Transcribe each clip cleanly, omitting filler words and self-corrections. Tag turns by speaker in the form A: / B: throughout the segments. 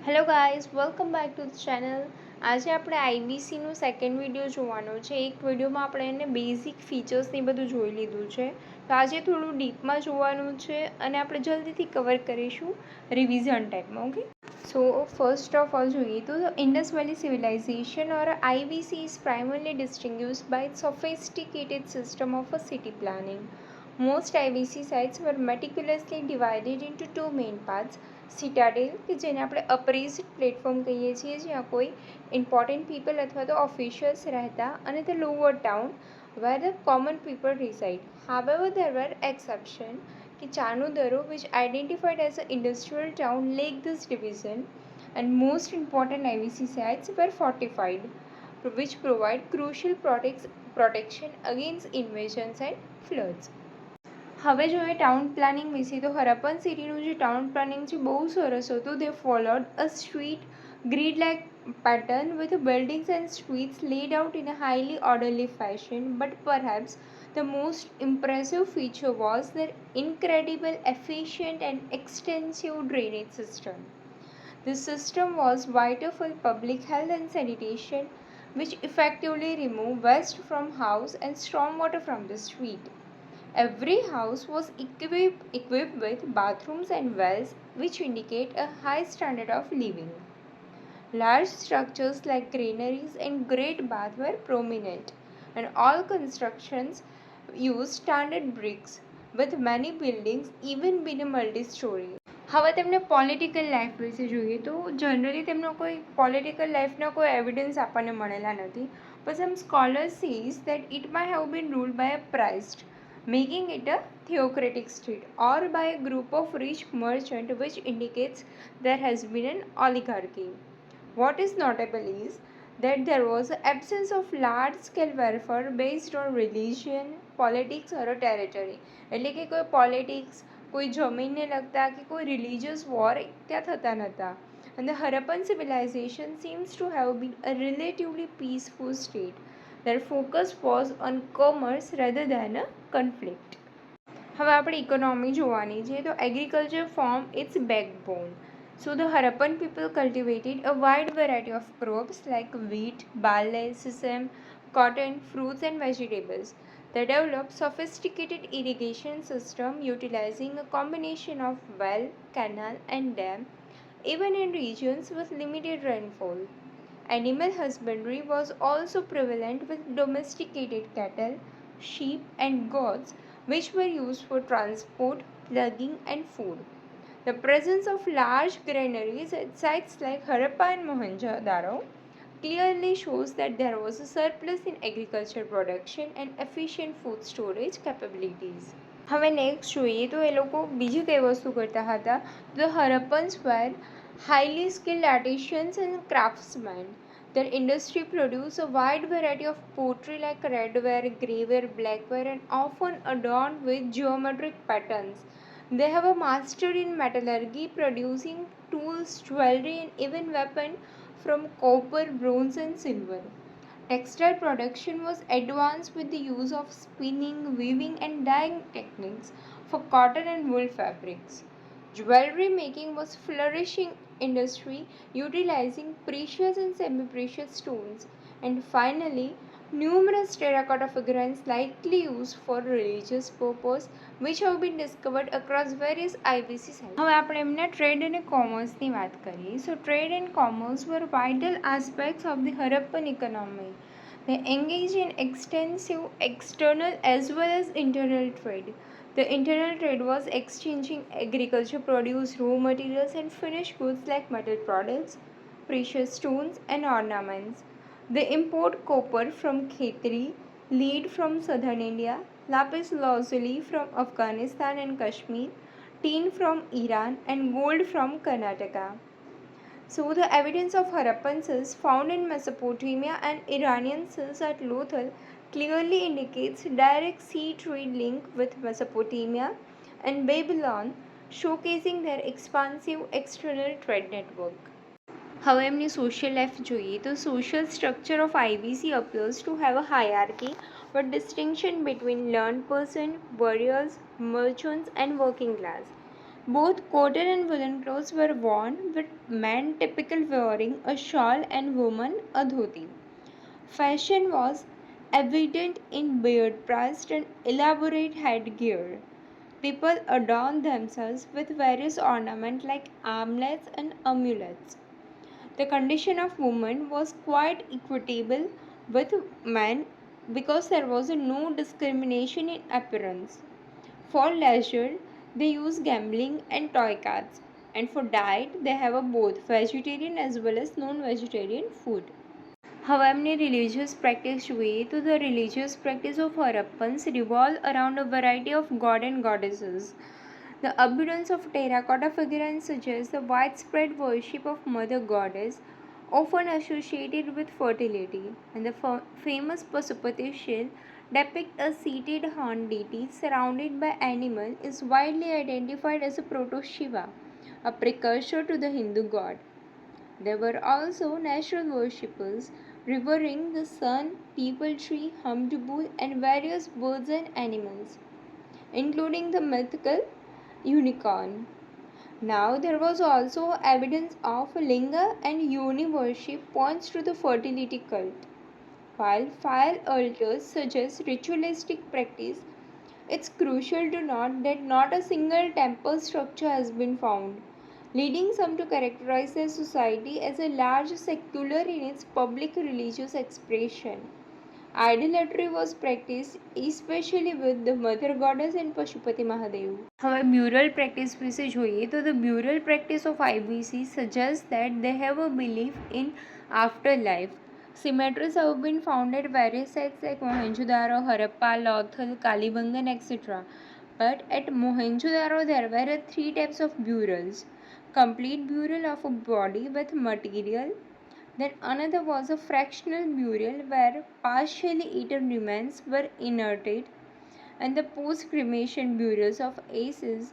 A: Hello guys, welcome back to the channel. આજે આપણે આઈબીસીનું second video જોવાનો છે. એક વિડીયોમાં આપણે એને બેઝિક ફીચર્સને બધું જોઈ લીધું છે. તો આજે થોડું ડીપમાં જોવાનું છે અને આપણે જલ્દીથી કવર કરીશું રિવિઝન ટાઈપમાં. Okay, so first of all જોઈએ તો Indus Valley Civilization or IVC is primarily distinguished by its sophisticated system of a city planning. Most IVC sites were meticulously divided into two main parts. સિટાડેલ કે જેને આપણે અપ્રેઝડ platform કહીએ છીએ, જ્યાં કોઈ important people અથવા તો ઓફિશિયલ્સ રહેતા, અને the lower town where the common people reside. However there were exception કે Chanhudaro which identified as a industrial town like this division and most important IVC sites were fortified, which provide crucial protection against invasions and floods. હવે જોઈએ town planning વિશે. તો હરપ્પન સિટીનું જે town planning છે બહુ સરસ હતું. They followed a street grid like pattern with buildings and streets laid out in a highly orderly fashion, but perhaps the most impressive feature was their incredible, efficient and extensive drainage system. This system was vital for public health and sanitation, which effectively removed waste from house and stormwater from the street. Every house was equipped with bathrooms and wells, which indicate a high standard of living. Large structures like granaries and great baths were prominent, and all constructions used standard bricks, with many buildings even being multi-story. હવે તેમને political life વિશે જોઈએ તો generally તેમનો કોઈ political લાઈફના કોઈ evidence આપણને મળેલા નથી. but some scholars says that it might have been ruled by a priest, making it a theocratic state, or by a group of rich merchants, which indicates there has been an oligarchy. What is notable is that there was an absence of large-scale warfare based on religion, politics or a territory. એટલે કે કોઈ politics, કોઈ જમીનને લગતા કે કોઈ religious war ત્યાં થતા નહોતા. And the Harappan civilization seems to have been a relatively peaceful state. Their focus was on commerce rather than a conflict. હવે આપણે ઇકોનોમી જોવાની છે. તો agriculture form its backbone. So the Harappan people cultivated a wide variety of crops like wheat, barley, sesame, cotton, fruits and vegetables. They developed sophisticated irrigation system utilizing a combination of well, canal and dam, even in regions with limited rainfall. Animal husbandry was also prevalent with domesticated cattle, sheep and goats, which were used for transport, plugging and food. The presence of large granaries at sites like Harappa and Mohenjo-Daro clearly shows that there was a surplus in agriculture production and efficient food storage capabilities. હવે next જોઈએ તો એ લોકો બીજી કઈ વસ્તુ કરતા હતા. The Harappans were highly skilled artisans and craftsmen. Their industry produced a wide variety of pottery like redware, greyware, blackware, and often adorned with geometric patterns. They have a master in metallurgy, producing tools, jewelry, and even weapons from copper, bronze, and silver. Textile production was advanced with the use of spinning, weaving, and dyeing techniques for cotton and wool fabrics. Jewelry making was flourishing industry, utilizing precious and semi-precious stones. And finally, numerous terracotta figurines likely used for religious purpose, which have been discovered across various IBC sites. હવે આપણે એમના trade અને કોમર્સની વાત કરીએ. So trade and commerce were vital aspects of the Harappan economy. They engaged in extensive external as well as internal trade. The internal trade was exchanging agriculture produce, raw materials and finished goods like metal products, precious stones and ornaments. They import copper from Khetri, lead from southern India, lapis lazuli from Afghanistan and Kashmir, tin from Iran and gold from Karnataka. So the evidence of Harappan silks found in Mesopotamia and Iranian silks at Lothal clearly indicates direct sea trade link with Mesopotamia and Babylon, showcasing their expansive external trade network. હવે એમની social life જોઈએ તો social structure of IBC appears to have a hierarchy with distinction between learned person, warriors, merchants and working class. Both cotton and woolen clothes were worn, with men typically wearing a shawl and women a dhoti. Fashion was evident in beard-pressed and elaborate headgear. People adorned themselves with various ornaments like armlets and amulets. The condition of women was quite equitable with men because there was no discrimination in appearance. For leisure, they use gambling and toy cars, and for diet, they have a both vegetarian as well as non-vegetarian food. હવે એમની religious practice જોઈએ તો the religious practice of Harappans revolved around a variety of god and goddesses. The abundance of terracotta figurines suggests the widespread worship of Mother Goddess, often associated with fertility, and the famous Pasupati shield depicts a seated horned deity surrounded by animals is widely identified as a proto-Shiva, a precursor to the Hindu god. There were also natural worshippers revering the sun, peepal tree, humped bull, and various birds and animals, including the mythical unicorn. Now, there was also evidence of linga and yoni worship points to the fertility cult. While fire altars suggest ritualistic practice, it's crucial to note that not a single temple structure has been found, leading some to characterize their society as a large secular in its public religious expression. Idolatry was practiced especially with the mother goddess and Pashupati Mahadev. હવે બ્યુરલ practice વિશે જોઈએ તો the burial practice of IBC suggests that they have a belief in afterlife. Cemeteries have been found at various sites like Mohenjo-Daro, Harappa, Lothal, Kalibangan, etc. But at Mohenjo-Daro there were three types of burials. Complete burial of a body with material. Then another was a fractional burial where partially eaten remains were inerted, and the post-cremation burials of ashes,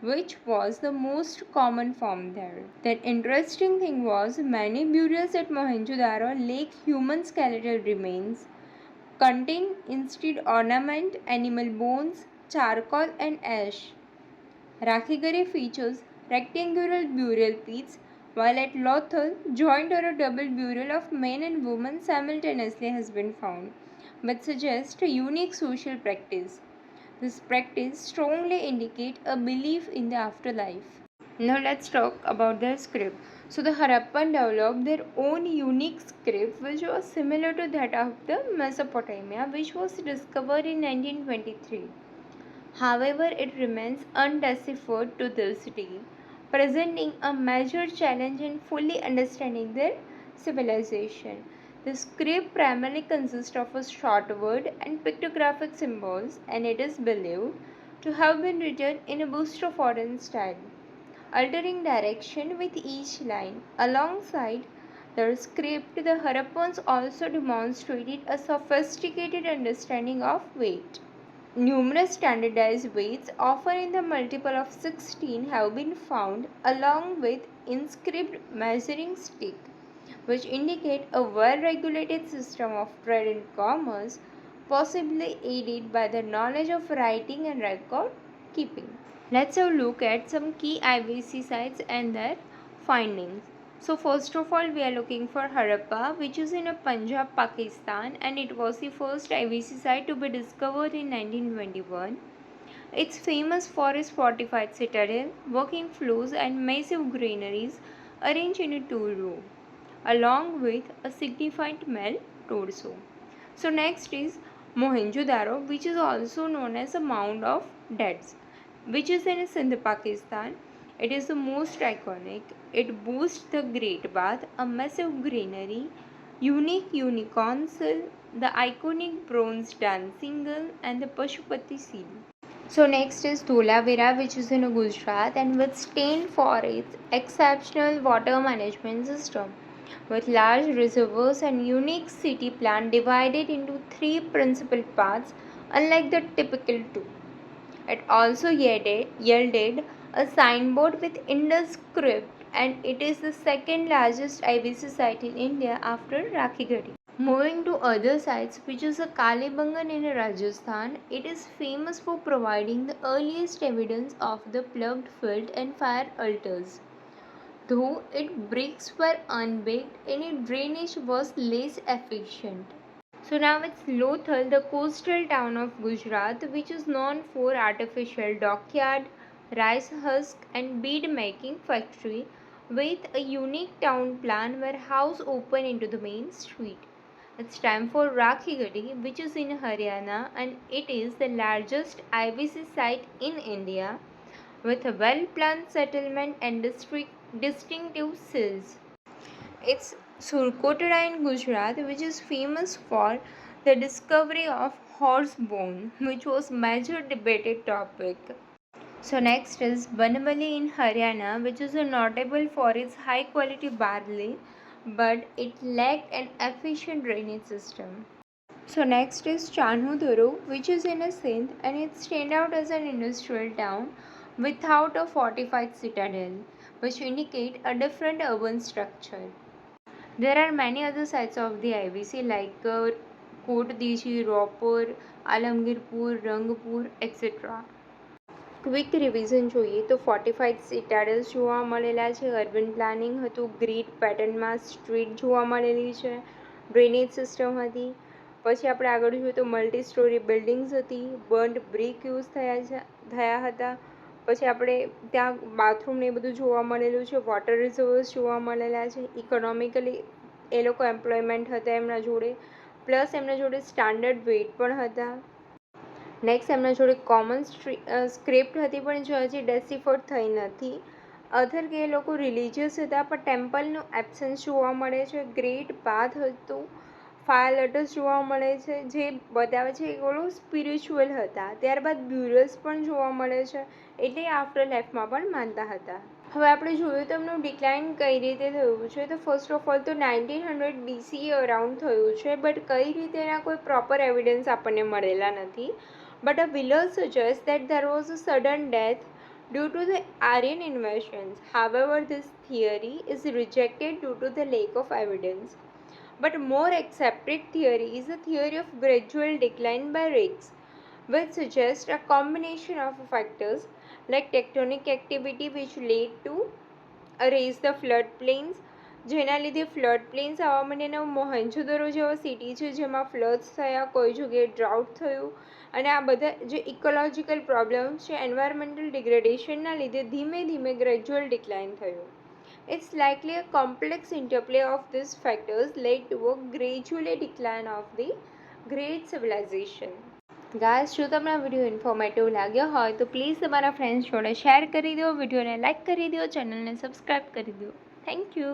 A: which was the most common form there. The interesting thing was many burials at Mohenjo-Daro lack human skeletal remains, contain instead ornament, animal bones, charcoal and ash. Rakhigari features rectangular burial pits, while at Lothal, joint or a double burial of men and women simultaneously has been found, but suggests a unique social practice. This practice strongly indicates a belief in the afterlife. Now let's talk about their script. So the Harappan developed their own unique script which was similar to that of the Mesopotamia, which was discovered in 1923. However, it remains undeciphered to this day, presenting a major challenge in fully understanding their civilization. The script primarily consists of a short word and pictographic symbols, and it is believed to have been written in a Busto-Foreign style, altering direction with each line. Alongside the script, the Harappans also demonstrated a sophisticated understanding of weight. Numerous standardized weights, often in the multiple of 16, have been found along with inscribed measuring stick, which indicate a well-regulated system of trade and commerce, possibly aided by the knowledge of writing and record keeping. Let's have a look at some key IBC sites and their findings. So first of all, we are looking for Harappa, which is in Punjab, Pakistan, and it was the first IBC site to be discovered in 1921. It's famous for its fortified citadel, working floors, and massive granaries arranged in a two-row, along with a significant male torso. So next is Mohenjo-Daro, which is also known as a mound of deads, which is in Sindh, Pakistan. It is the most iconic. It boasts the Great Bath, a massive granary, unique unicorn cell, the iconic bronze dancing girl, and the Pashupati seal. So next is Dholavira, which is in Gujarat and was famed for its exceptional water management system, with large reservoirs and unique city plan divided into three principal parts, unlike the typical two. It also yielded a signboard with Indus script, and it is the second largest IBC site in India after Rakhigari. Moving to other sites, which is a Kalibangan in Rajasthan, it is famous for providing the earliest evidence of the plugged field and fire altars. Though its bricks were unbaked and its drainage was less efficient. So now it's Lothal, the coastal town of Gujarat, which is known for artificial dockyard, rice husk and bead making factory with a unique town plan where house open into the main street. It's time for Rakhigadi, which is in Haryana, and it is the largest IBC site in India with a well-planned settlement and distinctive sills. It's Surkotada in Gujarat, which is famous for the discovery of horse bone, which was major debated topic. So next is Banamali in Haryana, which is notable for its high quality barley, but it lacked an efficient drainage system. So next is Chanhuduru, which is in a Sindh, and it stands out as an industrial town without a fortified citadel, which indicate a different urban structure. There are many other sites of the IBC like Kotdiji, Ropur, Alamgirpur, Rangpur, etc. Quick revision જોઈએ તો fortified સિટાડલ્સ જોવા મળેલા છે, urban planning હતું, grid પેટર્નમાં street જોવા મળેલી છે, ડ્રેનેજ સિસ્ટમ હતી. પછી આપણે આગળ જોઈએ તો મલ્ટી સ્ટોરી બિલ્ડિંગ્સ હતી, બર્ન્ટ બ્રિક યુઝ થયા હતા. પછી આપણે ત્યાં બાથરૂમ ને એ બધું જોવા મળેલું છે, વોટર રિઝર્વર્સ જોવા મળેલા છે. ઇકોનોમિકલી એ લોકો એમ્પ્લોયમેન્ટ હતા એમના જોડે, પ્લસ એમના જોડે સ્ટાન્ડર્ડ વેટ પણ હતા. નેક્સ્ટ એમના જોડે કોમન સ્ક્રિપ્ટ હતી પણ જે હજી ડેસિફર્ડ થઈ નથી. અધર કે એ લોકો રિલિજિયસ હતા પણ ટેમ્પલનું એબ્સન્સ જોવા મળે છે. ગ્રેટ પાથ હતું, ફાયર લેટર્સ જોવા મળે છે જે બતાવે છે કે ઓલો સ્પિરિચ્યુઅલ હતા. ત્યારબાદ બ્યુરલ્સ પણ જોવા મળે છે, એટલે આફ્ટર લાઈફમાં પણ માનતા હતા. હવે આપણે જોયું તો એમનું ડિક્લાઇન કઈ રીતે થયું છે. તો ફર્સ્ટ ઓફ ઓલ તો 1900 BCE અરાઉન્ડ થયું છે, બટ કઈ રીતે એના કોઈ પ્રોપર એવિડન્સ આપણને મળેલા નથી. But a will suggests that there was a sudden death due to the Aryan invasions. However, this theory is rejected due to the lack of evidence. But more accepted theory is the theory of gradual decline by rakes, which suggests a combination of factors like tectonic activity which led to raise the floodplains, જેના લીધે flood planes આવવા માંડ્યા. મોહેન્જો-દરો જેવા city છે જેમાં floods થયા, કોઈ જગ્યાએ ડ્રાઉટ થયું, અને આ બધા જે ઇકોલોજીકલ પ્રોબ્લેમ્સ છે એન્વાયરમેન્ટલ ડિગ્રેડેશનના લીધે ધીમે ધીમે ગ્રેજ્યુઅલ ડિક્લાઇન થયું. It's likely a complex interplay of these factors led to a gradually decline of the great civilization. Guys, જો તમને આ વિડીયો ઇન્ફોર્મેટિવ લાગ્યો હોય તો પ્લીઝ તમારા ફ્રેન્ડ્સ જોડે શેર કરી દો, વિડીયોને લાઇક કરી દો, ચેનલને સબસ્ક્રાઈબ કરી દો. Thank you.